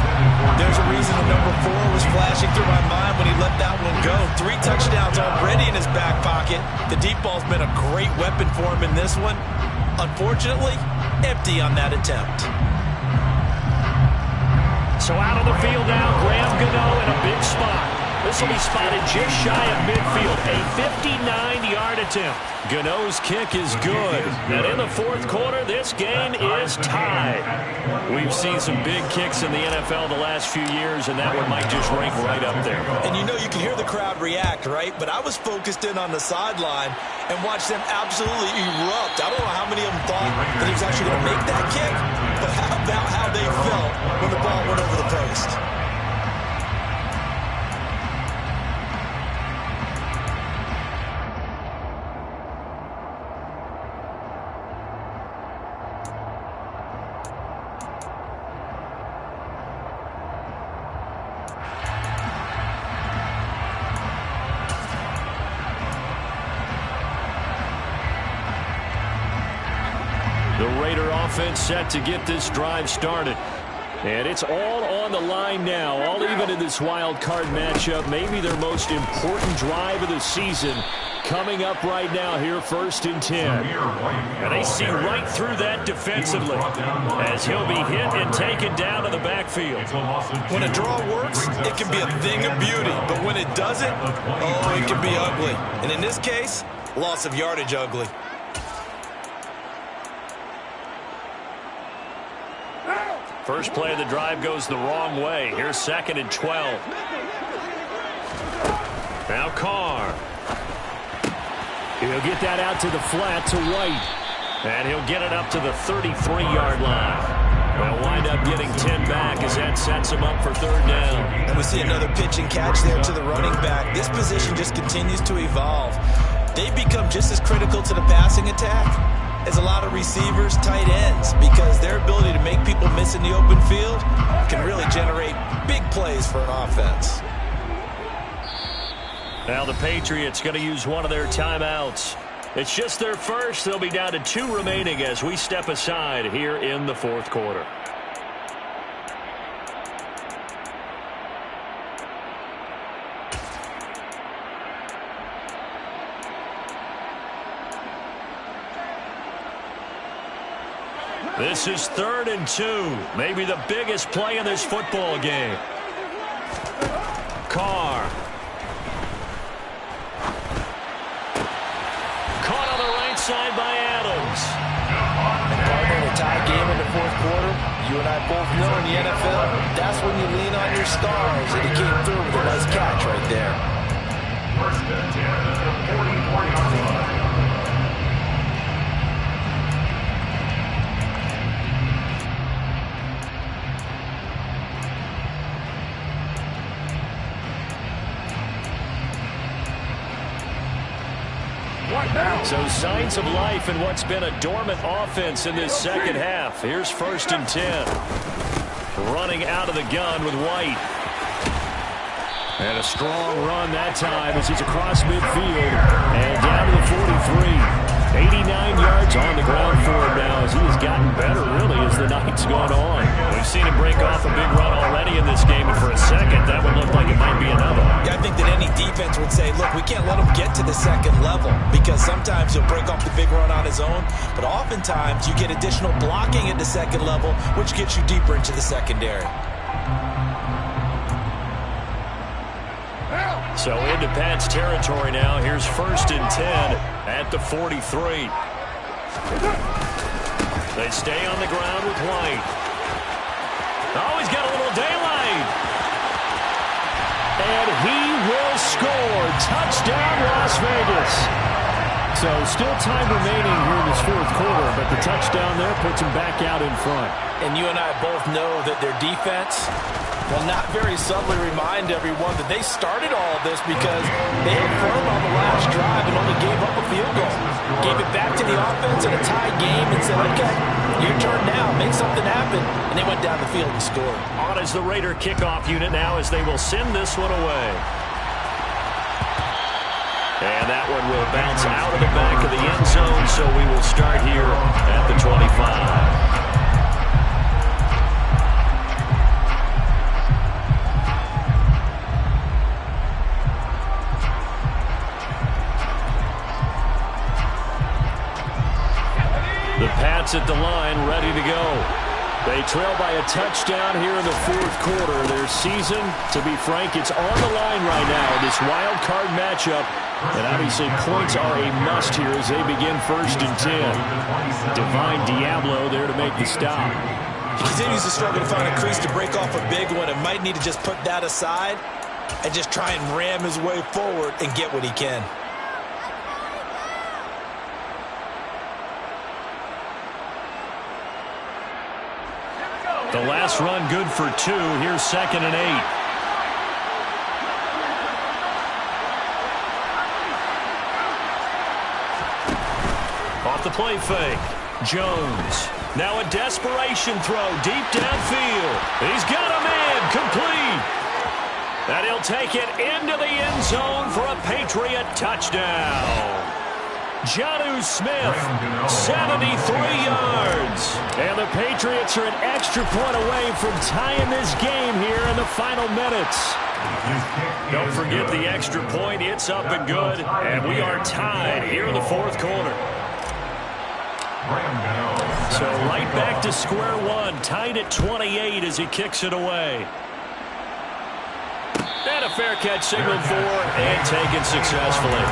[SPEAKER 3] There's a reason the number 4 was flashing through my mind when he let that one go. 3 touchdowns already in his back pocket. The deep ball's been a great weapon for him in this one. Unfortunately, empty on that attempt.
[SPEAKER 1] So out on the field now, Graham Gano in a big spot. This will be spotted just shy of midfield. A 59-yard attempt. Gano's kick is good. And in the fourth quarter, this game is tied. We've seen some big kicks in the NFL the last few years, and that one might just rank right up there.
[SPEAKER 3] And you know you can hear the crowd react, right? But I was focused in on the sideline and watched them absolutely erupt. I don't know how many of them thought that he was actually going to make that kick, but how about how they felt when the ball went over the post?
[SPEAKER 1] The Raider offense set to get this drive started. And it's all on the line now, all even in this wild card matchup. Maybe their most important drive of the season coming up right now here, 1st and 10. And they see right through that defensively as he'll be hit and taken down to the backfield.
[SPEAKER 3] When a draw works, it can be a thing of beauty. But when it doesn't, oh, it can be ugly. And in this case, loss of yardage ugly.
[SPEAKER 1] First play of the drive goes the wrong way. Here's 2nd and 12. Now Carr. He'll get that out to the flat to White. And he'll get it up to the 33-yard line. They'll wind up getting 10 back as that sets him up for 3rd down.
[SPEAKER 3] And we see another pitch and catch there to the running back. This position just continues to evolve. They become just as critical to the passing attack as a lot of receivers, tight ends, because their ability to make people miss in the open field can really generate big plays for an offense.
[SPEAKER 1] Now the Patriots going to use one of their timeouts. It's just their first. They'll be down to 2 remaining as we step aside here in the fourth quarter. This is 3rd and 2. Maybe the biggest play in this football game. Carr. Caught on the right side by Adams.
[SPEAKER 2] In a tie game in the fourth quarter, you and I both know in the NFL, that's when you lean on your stars, and he came through with a nice catch right there.
[SPEAKER 4] 1st and 10 at the 44-yard line.
[SPEAKER 1] So signs of life in what's been a dormant offense in this second half. Here's 1st and 10. Running out of the gun with White. And a strong run that time as he's across midfield and down to the 43. 89 yards on the ground for him now as he has gotten better, really, as the night's gone on. We've seen him break off a big run already in this game, and for a second, that would look like it might be another.
[SPEAKER 3] Yeah, I think that any defense would say, look, we can't let him get to the second level because sometimes he'll break off the big run on his own, but oftentimes you get additional blocking at the second level, which gets you deeper into the secondary.
[SPEAKER 1] So into Pat's territory now. Here's 1st and 10 at the 43. They stay on the ground with White. Oh, he's got a little daylight. And he will score. Touchdown, Las Vegas. So still time remaining here in this fourth quarter, but the touchdown there puts him back out in front.
[SPEAKER 2] And you and I both know that their defense will not very subtly remind everyone that they started all of this because they hit firm on the last drive and only gave up a field goal. Gave it back to the offense in a tie game and said, okay, your turn now, make something happen. And they went down the field and scored.
[SPEAKER 1] On is the Raider kickoff unit now as they will send this one away. And that one will bounce out of the back of the end zone, so we will start here at the 25. The Pats at the line, ready to go. They trail by a touchdown here in the fourth quarter. Their season, to be frank, it's on the line right now in this wild card matchup. And obviously points are a must here as they begin 1st and 10. Divine Diablo there to make the stop.
[SPEAKER 2] He continues to struggle to find a crease to break off a big one and might need to just put that aside and just try and ram his way forward and get what he can.
[SPEAKER 1] The last run good for 2. Here's 2nd and 8. Off the play fake. Jones. Now a desperation throw deep downfield. He's got a man complete. And he'll take it into the end zone for a Patriot touchdown. Jonnu Smith, 73 yards. And the Patriots are an extra point away from tying this game here in the final minutes. Don't forget the extra point. It's up and good. And we are tied here in the fourth quarter. So right back to square one, tied at 28 as he kicks it away. And a fair catch signaled for and taken successfully.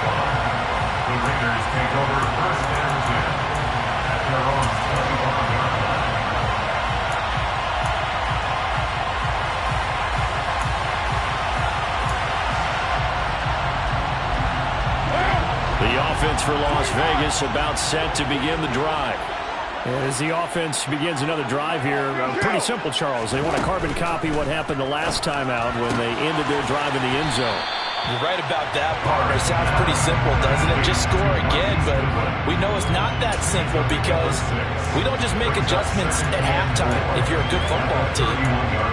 [SPEAKER 4] The Raiders take over 1st and 10 at their own 25-yard line.
[SPEAKER 1] The offense for Las Vegas about set to begin the drive.
[SPEAKER 5] As the offense begins another drive here, pretty simple, Charles. They want to carbon copy what happened the last time out when they ended their drive in the end zone.
[SPEAKER 2] You're right about that, partner. Sounds pretty simple, doesn't it? Just score again, but we know it's not that simple because we don't just make adjustments at halftime if you're a good football team.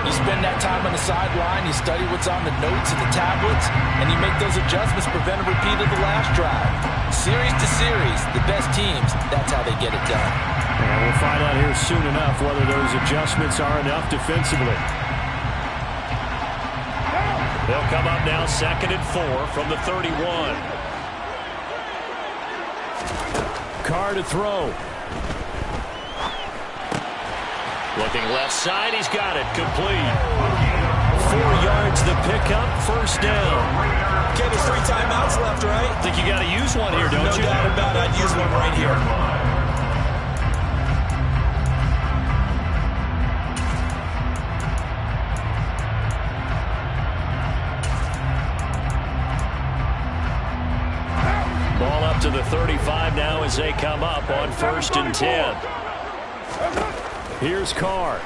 [SPEAKER 2] You spend that time on the sideline, you study what's on the notes and the tablets, and you make those adjustments, prevent a repeat of the last drive. Series to series, the best teams, that's how they get it done.
[SPEAKER 5] And we'll find out here soon enough whether those adjustments are enough defensively.
[SPEAKER 1] They'll come up now 2nd and 4 from the 31.
[SPEAKER 5] Carr to throw.
[SPEAKER 1] Looking left side, he's got it, complete. 4 yards the pickup, 1st down.
[SPEAKER 2] Okay, there's 3 timeouts left, right?
[SPEAKER 1] I think you got to use one here, don't you?
[SPEAKER 2] No doubt about it. I'd use one right here.
[SPEAKER 1] Ball up to the 35 now as they come up on 1st and 10.
[SPEAKER 5] Here's Carr.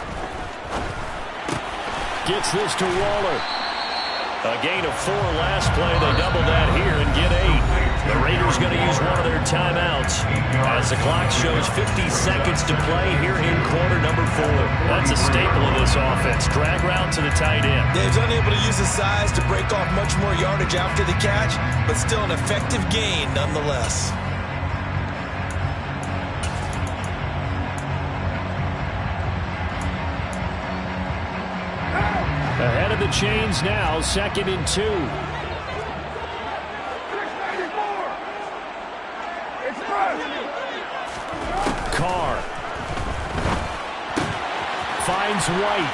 [SPEAKER 5] Gets this to Waller.
[SPEAKER 1] A gain of 4 last play. They double that here and get 8. The Raiders going to use one of their timeouts as the clock shows 50 seconds to play here in quarter number 4. That's a staple of this offense. Drag route to the tight end.
[SPEAKER 2] Dave's unable to use his size to break off much more yardage after the catch, but still an effective gain nonetheless.
[SPEAKER 5] Ahead of the chains now, 2nd and 2. Carr finds White,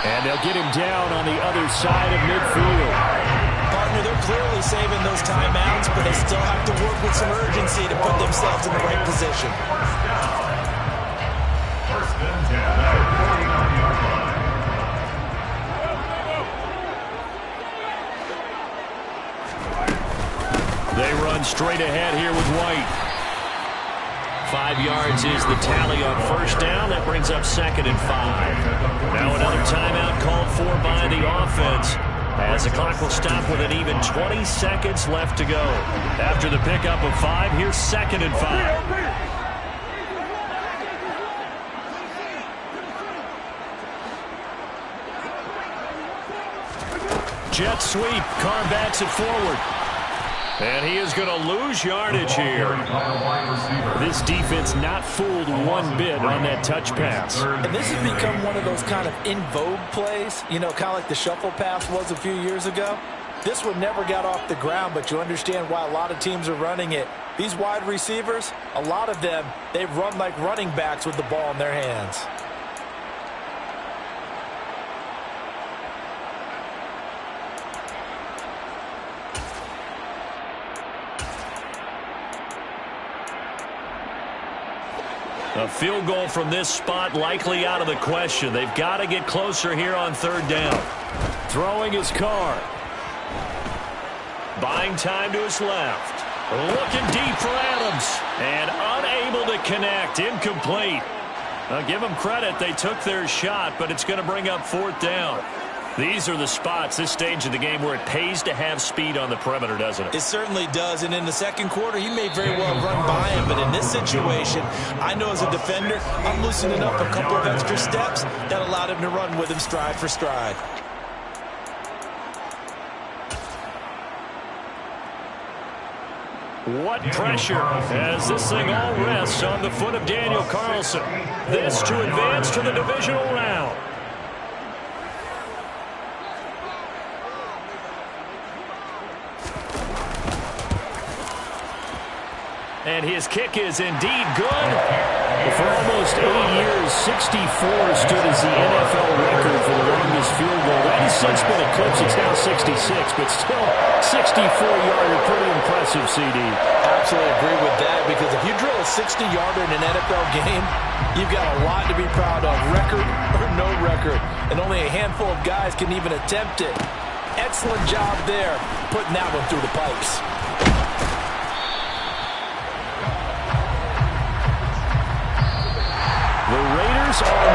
[SPEAKER 5] and they'll get him down on the other side of midfield.
[SPEAKER 2] Partner, they're clearly saving those timeouts, but they still have to work with some urgency to put themselves in the right position.
[SPEAKER 4] 10 at the 49-yard line.
[SPEAKER 1] They run straight ahead here with White. 5 yards is the tally on first down. That brings up 2nd and 5. Now another timeout called for by the offense, as the clock will stop with an even 20 seconds left to go. After the pickup of 5, here's 2nd and 5. Jet sweep. Carr backs it forward. And he is going to lose yardage here. This defense not fooled one bit on that touch pass.
[SPEAKER 2] And this has become one of those kind of in vogue plays, you know, kind of like the shuffle pass was a few years ago. This one never got off the ground, but you understand why a lot of teams are running it. These wide receivers, a lot of them, they run like running backs with the ball in their hands.
[SPEAKER 1] A field goal from this spot likely out of the question. They've got to get closer here on 3rd down. Throwing his Carr. Buying time to his left. Looking deep for Adams. And unable to connect. Incomplete. Now give them credit. They took their shot, but it's going to bring up 4th down. These are the spots, this stage of the game, where it pays to have speed on the perimeter, doesn't it?
[SPEAKER 3] It certainly does, and in the second quarter, he may very well run by him, but in this situation, I know as a defender, I'm loosening up a couple of extra steps that allowed him to run with him stride for stride.
[SPEAKER 1] What pressure as this thing all rests on the foot of Daniel Carlson. This to advance to the divisional round. And his kick is indeed good.
[SPEAKER 5] For almost 8 years, 64 stood as the NFL record for the longest field goal. That has since been eclipsed. It's now 66, but still 64-yarder. Pretty impressive, CD.
[SPEAKER 2] Absolutely agree with that, because if you drill a 60-yarder in an NFL game, you've got a lot to be proud of, record or no record. And only a handful of guys can even attempt it. Excellent job there, putting that one through the pipes.
[SPEAKER 5] The Raiders are